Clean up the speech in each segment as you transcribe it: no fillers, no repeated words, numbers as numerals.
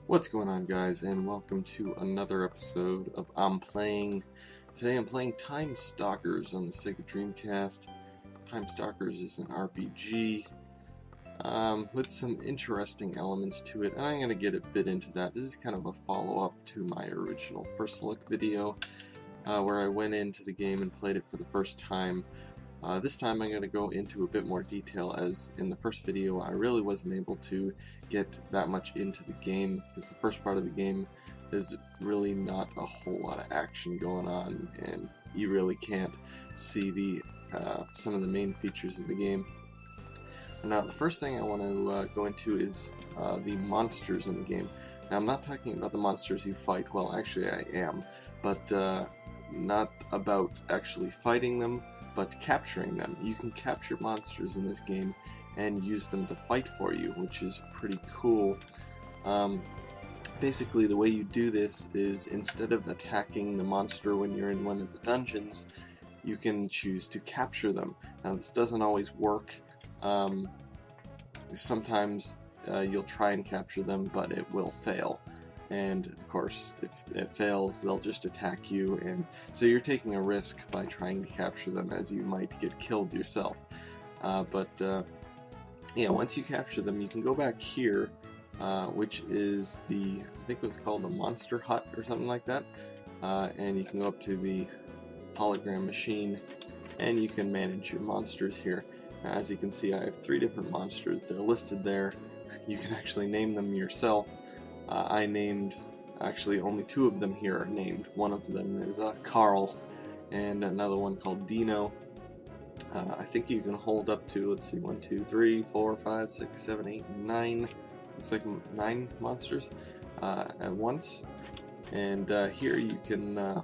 What's going on, guys, and welcome to another episode of Today I'm playing Time Stalkers on the Sega Dreamcast. Time Stalkers is an RPG with some interesting elements to it, and I'm going to get a bit into that. This is kind of a follow-up to my original first look video where I went into the game and played it for the first time. This time I'm going to go into a bit more detail, as in the first video I really wasn't able to get that much into the game because the first part of the game is really not a whole lot of action going on, and you really can't see some of the main features of the game. Now, the first thing I want to go into is the monsters in the game. Now, I'm not talking about the monsters you fight. Well, actually I am, but not about actually fighting them, but capturing them. You can capture monsters in this game and use them to fight for you, which is pretty cool. Basically, the way you do this is, instead of attacking the monster when you're in one of the dungeons, you can choose to capture them. Now, this doesn't always work. Sometimes you'll try and capture them, but it will fail. And of course, if it fails, they'll just attack you, and so you're taking a risk by trying to capture them, as you might get killed yourself. Yeah, once you capture them, you can go back here, which is I think it was called the Monster Hut or something like that, and you can go up to the hologram machine, and you can manage your monsters here. Now, as you can see, I have 3 different monsters. They're listed there. You can actually name them yourself. I named, actually only 2 of them here are named. One of them is Carl, and another one called Dino. I think you can hold up to, let's see, 1, 2, 3, 4, 5, 6, 7, 8, 9, looks like 9 monsters at once. And here you can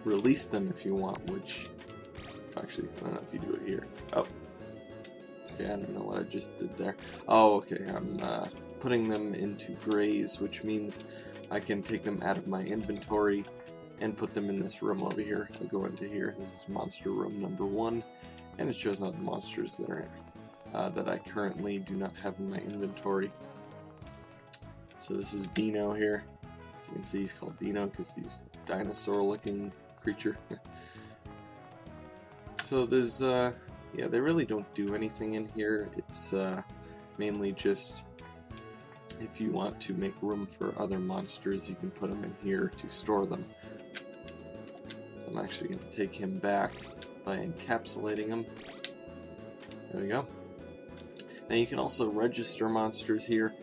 release them if you want, which, actually, I don't know if you do it here. Oh, okay, I don't know what I just did there. Oh, okay, I'm putting them into grays, which means I can take them out of my inventory and put them in this room over here. I go into here. This is monster room number 1, and it shows all the monsters that I currently do not have in my inventory. So this is Dino here. As you can see, he's called Dino because he's a dinosaur-looking creature. So there's yeah, they really don't do anything in here. It's mainly just, if you want to make room for other monsters, you can put them in here to store them. So I'm actually going to take him back by encapsulating him. There we go. Now you can also register monsters here.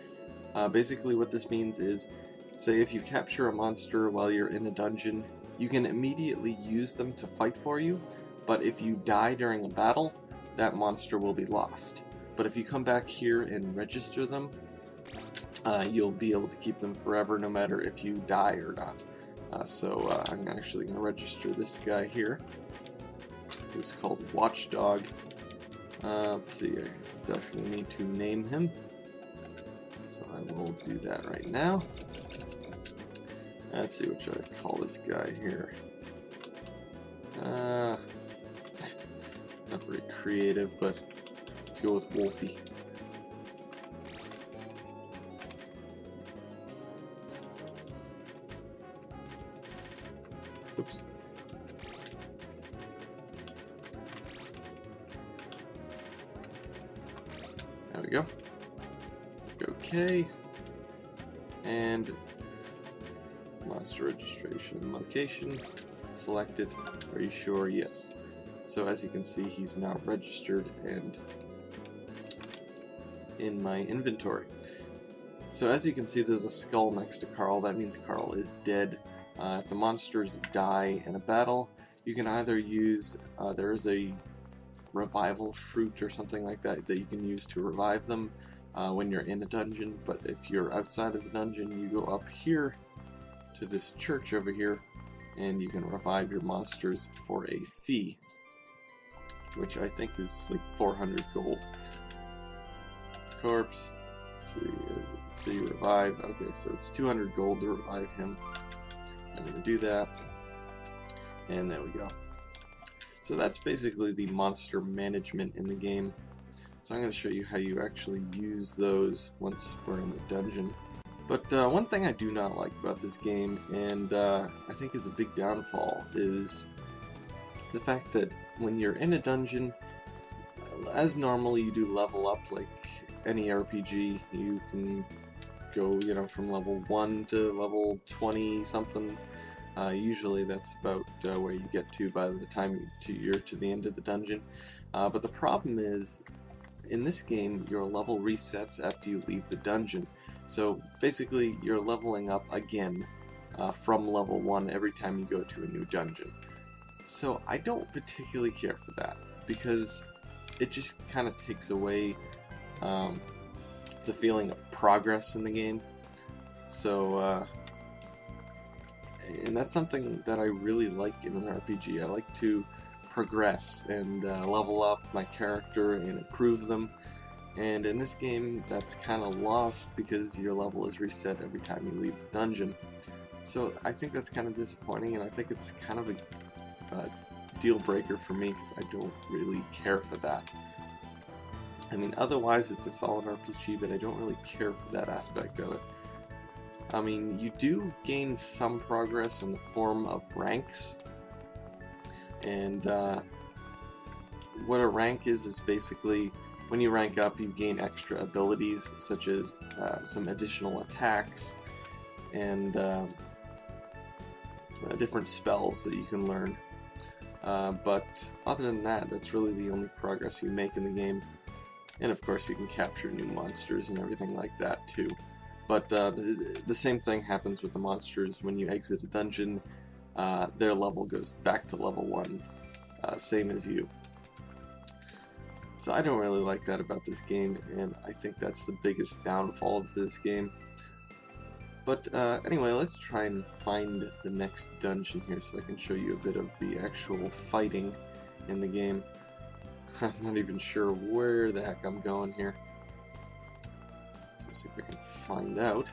Basically what this means is, say if you capture a monster while you're in a dungeon, you can immediately use them to fight for you, but if you die during a battle, that monster will be lost. But if you come back here and register them, you'll be able to keep them forever, no matter if you die or not. So I'm actually going to register this guy here, who's called Watchdog. Let's see, it's asking me to name him, so I will do that right now. Let's see, what should I call this guy here? Not very creative, but let's go with Wolfie. Oops. There we go. Okay. And monster registration location. Select it. Are you sure? Yes. So as you can see, he's now registered and in my inventory. So as you can see, there's a skull next to Carl. That means Carl is dead. If the monsters die in a battle, you can either use, there is a revival fruit or something like that that you can use to revive them when you're in a dungeon, but if you're outside of the dungeon, you go up here to this church over here, and you can revive your monsters for a fee, which I think is like 400 gold. Corpse, see revive, okay, so it's 200 gold to revive him. I'm going to do that, and there we go. So that's basically the monster management in the game. So I'm going to show you how you actually use those once we're in the dungeon. But one thing I do not like about this game, and I think is a big downfall, is the fact that when you're in a dungeon, as normal, you do level up like any RPG. You can go, from level 1 to level 20 something. Usually that's about where you get to by the time you're to the end of the dungeon. But the problem is, in this game, your level resets after you leave the dungeon. So basically, you're leveling up again from level 1 every time you go to a new dungeon. So I don't particularly care for that, because it just kind of takes away the feeling of progress in the game. So, and that's something that I really like in an RPG. I like to progress and level up my character and improve them. And in this game, that's kind of lost because your level is reset every time you leave the dungeon. So I think that's kind of disappointing, and I think it's kind of a deal breaker for me, because I don't really care for that. I mean, otherwise it's a solid RPG, but I don't really care for that aspect of it. I mean, you do gain some progress in the form of ranks, and what a rank is basically, when you rank up, you gain extra abilities, such as some additional attacks, and different spells that you can learn. But other than that, that's really the only progress you make in the game. And of course you can capture new monsters and everything like that too. But the same thing happens with the monsters. When you exit a dungeon, their level goes back to level 1, same as you. So I don't really like that about this game, and I think that's the biggest downfall of this game. But anyway, let's try and find the next dungeon here so I can show you a bit of the actual fighting in the game. I'm not even sure where the heck I'm going here. So let's see if I can find out.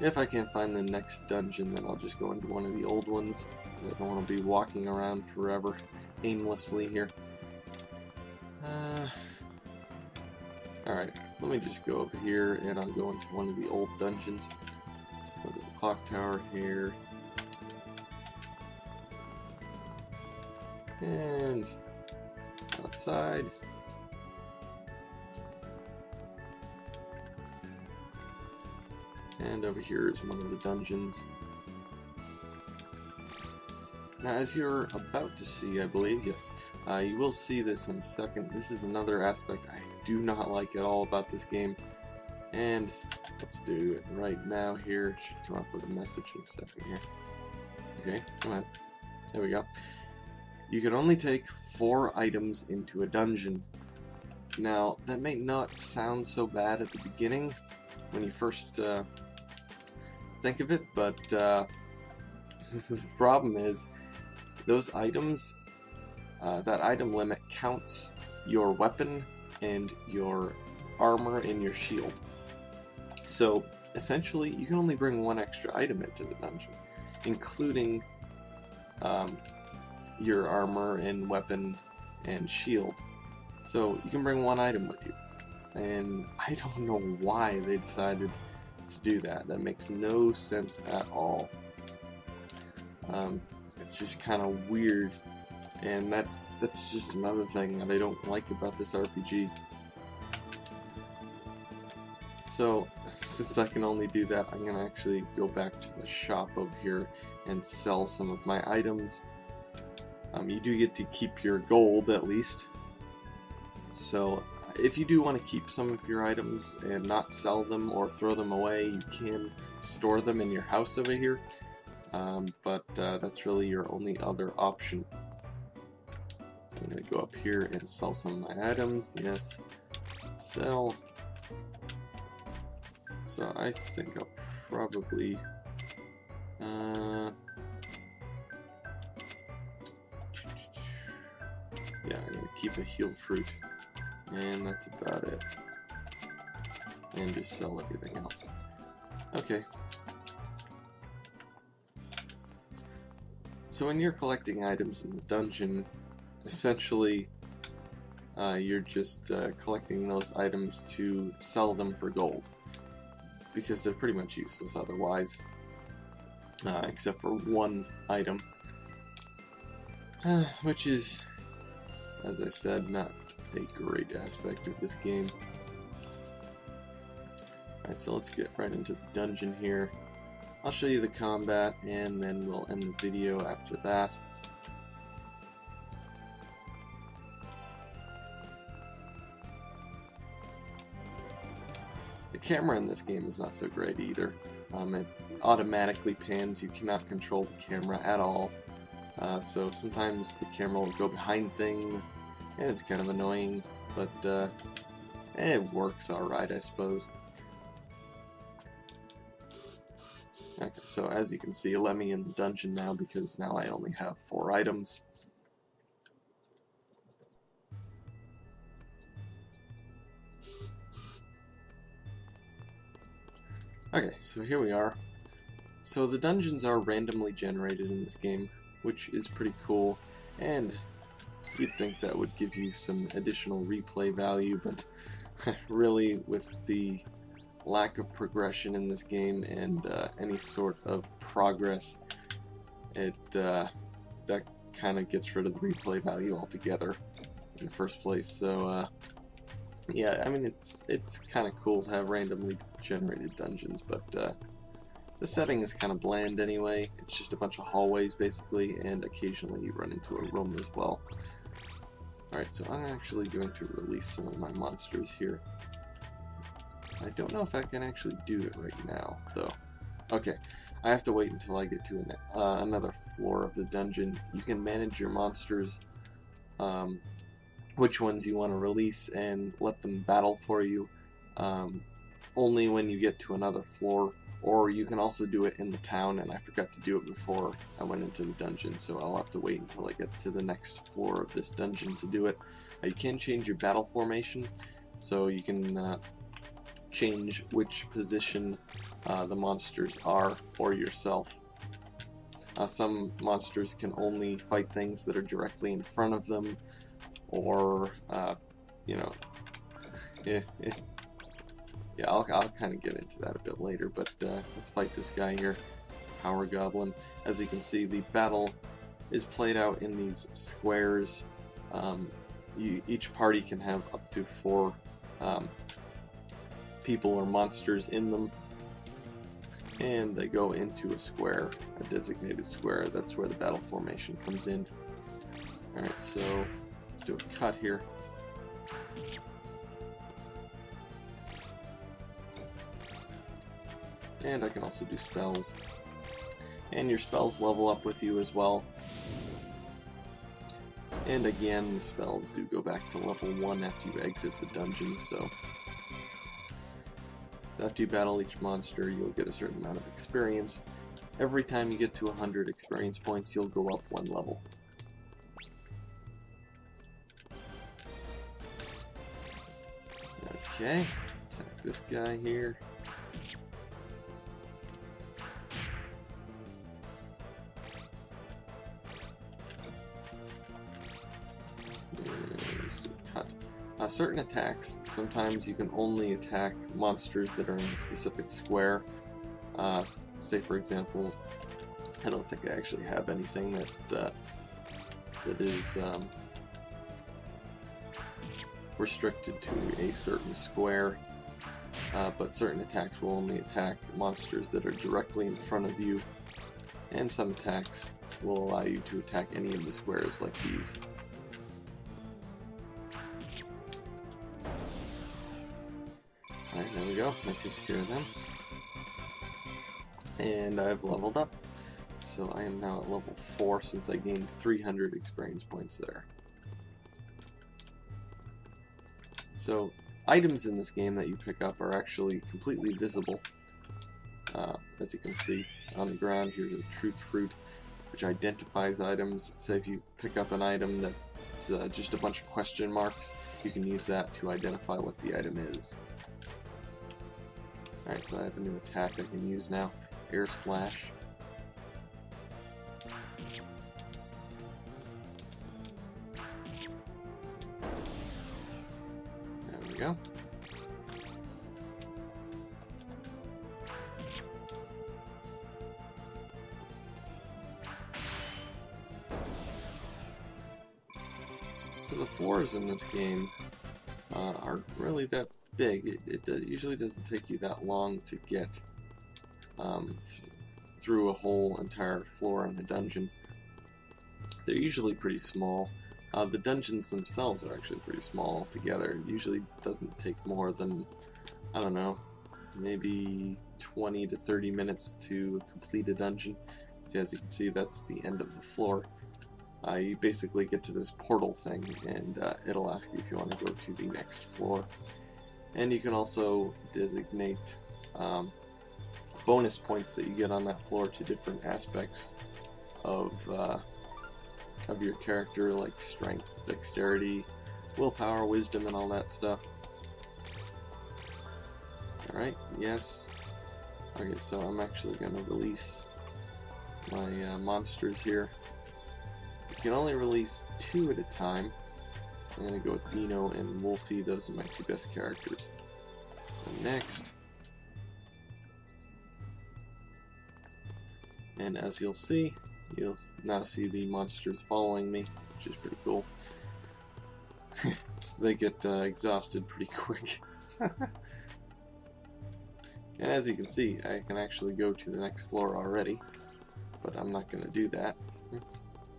If I can't find the next dungeon, then I'll just go into one of the old ones, because I don't want to be walking around forever aimlessly here. Alright, let me just go over here and I'll go into one of the old dungeons. So there's a clock tower here. And outside. And over here is one of the dungeons. Now, as you're about to see, I believe, yes, you will see this in a second. This is another aspect I do not like at all about this game. And let's do it right now here. Should come up with a message in a second here. Okay, come on. There we go. You can only take 4 items into a dungeon. Now, that may not sound so bad at the beginning when you first think of it, but the problem is those items, that item limit counts your weapon and your armor and your shield. So essentially, you can only bring 1 extra item into the dungeon, including your armor and weapon and shield. So you can bring 1 item with you, and I don't know why they decided to do that. That makes no sense at all. It's just kind of weird, and that's just another thing that I don't like about this RPG. So, since I can only do that, I'm going to actually go back to the shop over here and sell some of my items. You do get to keep your gold, at least. So, if you do want to keep some of your items and not sell them or throw them away, you can store them in your house over here. But that's really your only other option. So I'm going to go up here and sell some of my items. Yes, sell. So I think I'll probably yeah, I'm going to keep a healed fruit, and that's about it, and just sell everything else. Okay. So when you're collecting items in the dungeon, essentially you're just collecting those items to sell them for gold, because they're pretty much useless otherwise, except for one item, which is, as I said, not a great aspect of this game. Alright, so let's get right into the dungeon here. I'll show you the combat, and then we'll end the video after that. The camera in this game is not so great either. It automatically pans. You cannot control the camera at all. So sometimes the camera will go behind things, and it's kind of annoying, but it works alright, I suppose. Okay, so as you can see, let me in the dungeon now, because now I only have 4 items. Okay, so here we are. So the dungeons are randomly generated in this game, which is pretty cool, and you'd think that would give you some additional replay value, but really, with the lack of progression in this game and any sort of progress, that kind of gets rid of the replay value altogether in the first place. So yeah, I mean, it's kind of cool to have randomly generated dungeons, but the setting is kind of bland anyway. It's just a bunch of hallways basically, and occasionally you run into a room as well. Alright, so I'm actually going to release some of my monsters here. I don't know if I can actually do it right now, though. Okay, I have to wait until I get to another floor of the dungeon. You can manage your monsters, which ones you want to release, and let them battle for you, only when you get to another floor. Or you can also do it in the town, and I forgot to do it before I went into the dungeon, so I'll have to wait until I get to the next floor of this dungeon to do it. You can change your battle formation, so you can change which position the monsters are, or yourself. Some monsters can only fight things that are directly in front of them, or, you know, yeah, I'll kind of get into that a bit later, but let's fight this guy here, Power Goblin. As you can see, the battle is played out in these squares. Each party can have up to 4 people or monsters in them, and they go into a square, a designated square. That's where the battle formation comes in. Alright, so let's do a cut here. And I can also do spells. And your spells level up with you as well. And again, the spells do go back to level 1 after you exit the dungeon, so after you battle each monster, you'll get a certain amount of experience. Every time you get to 100 experience points, you'll go up 1 level. Okay, attack this guy here. Certain attacks, sometimes you can only attack monsters that are in a specific square. Say for example, I don't think I actually have anything that is restricted to a certain square, but certain attacks will only attack monsters that are directly in front of you, and some attacks will allow you to attack any of the squares like these. Alright, there we go. That takes care of them. And I've leveled up. So I am now at level 4 since I gained 300 experience points there. So, items in this game that you pick up are actually completely visible. As you can see on the ground, here's a truth fruit, which identifies items. So if you pick up an item that's just a bunch of question marks, you can use that to identify what the item is. Alright, so I have a new attack I can use now. Air Slash. go. So the floors in this game aren't really that big. It usually doesn't take you that long to get through a whole entire floor in a dungeon. They're usually pretty small. The dungeons themselves are actually pretty small altogether. It usually doesn't take more than, I don't know, maybe 20 to 30 minutes to complete a dungeon. So as you can see, that's the end of the floor. You basically get to this portal thing, and it'll ask you if you want to go to the next floor. And you can also designate bonus points that you get on that floor to different aspects of your character, like strength, dexterity, willpower, wisdom, and all that stuff. Alright, yes. Okay, so I'm actually going to release my monsters here. You can only release 2 at a time. I'm going to go with Dino and Wolfie. Those are my 2 best characters. And next. And as you'll now see the monsters following me, which is pretty cool. They get exhausted pretty quick. And as you can see, I can actually go to the next floor already. But I'm not going to do that.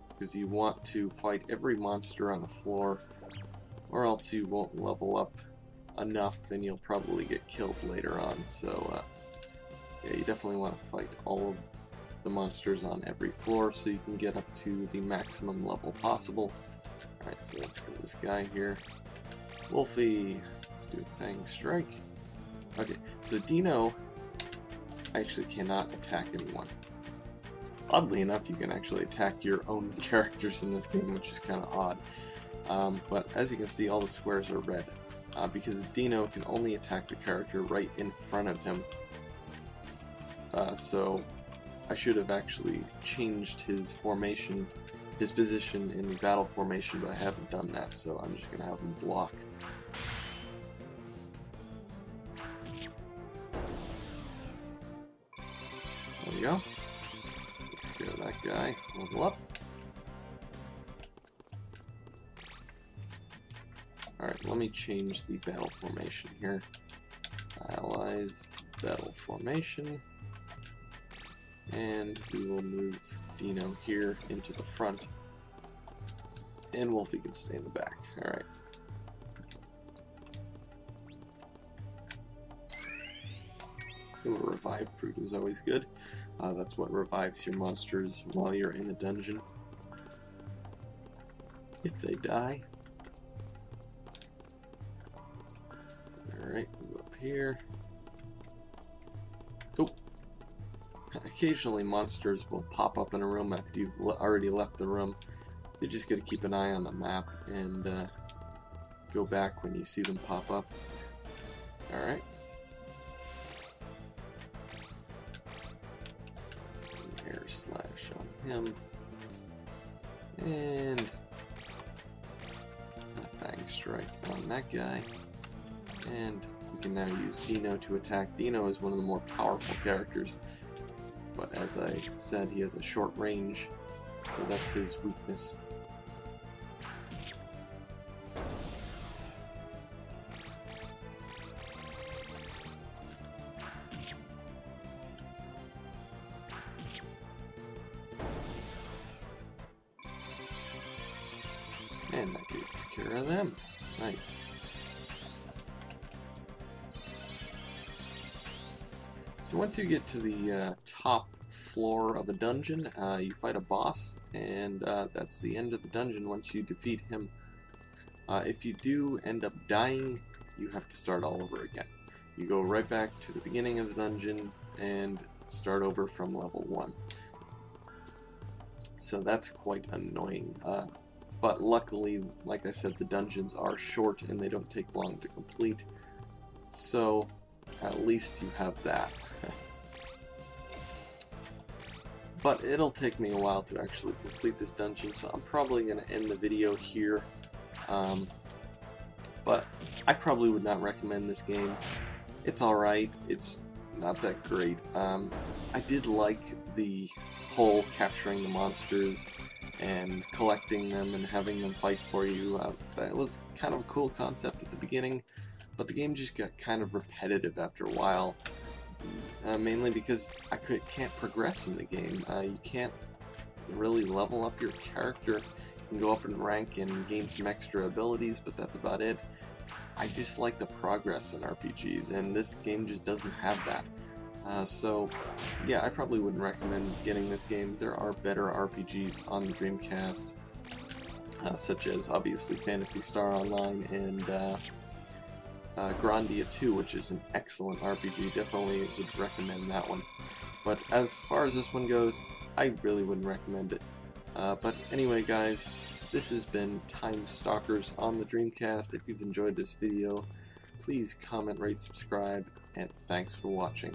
Because you want to fight every monster on the floor, or else you won't level up enough and you'll probably get killed later on. So yeah, you definitely want to fight all of the monsters on every floor so you can get up to the maximum level possible. Alright, so let's kill this guy here. Wolfie, let's do a Fang Strike. Okay, so Dino actually cannot attack anyone. Oddly enough, you can actually attack your own characters in this game, which is kind of odd. But as you can see, all the squares are red, because Dino can only attack the character right in front of him. So I should have actually changed his formation, his position in the battle formation, but I haven't done that, so I'm just going to have him block. There we go. Get that guy, level up. Alright, let me change the battle formation here. Allies, battle formation. And we will move Dino here into the front. And Wolfie can stay in the back. Alright. Ooh, a revive fruit is always good. That's what revives your monsters while you're in the dungeon. If they die. Alright, move up here. Oh! Occasionally monsters will pop up in a room after you've already left the room. You just gotta keep an eye on the map and go back when you see them pop up. Alright. Air slash on him. And a Fang Strike on that guy. And we can now use Dino to attack. Dino is one of the more powerful characters, but as I said, he has a short range, so that's his weakness. And that takes care of them. Nice. So once you get to the top floor of a dungeon, you fight a boss, and that's the end of the dungeon once you defeat him. If you do end up dying, you have to start all over again. You go right back to the beginning of the dungeon and start over from level 1. So that's quite annoying. But luckily, like I said, the dungeons are short and they don't take long to complete. So at least you have that. But it'll take me a while to actually complete this dungeon, so I'm probably going to end the video here. But I probably would not recommend this game. It's alright, it's not that great. I did like the whole capturing the monsters and collecting them and having them fight for you. That was kind of a cool concept at the beginning, but the game just got kind of repetitive after a while. Mainly because I can't progress in the game. You can't really level up your character. You can go up in rank and gain some extra abilities, but that's about it. I just like the progress in RPGs, and this game just doesn't have that. So, yeah, I probably wouldn't recommend getting this game. There are better RPGs on the Dreamcast, such as, obviously, Phantasy Star Online and Grandia 2, which is an excellent RPG. Definitely would recommend that one. But as far as this one goes, I really wouldn't recommend it. But anyway, guys, this has been Time Stalkers on the Dreamcast. If you've enjoyed this video, please comment, rate, subscribe, and thanks for watching.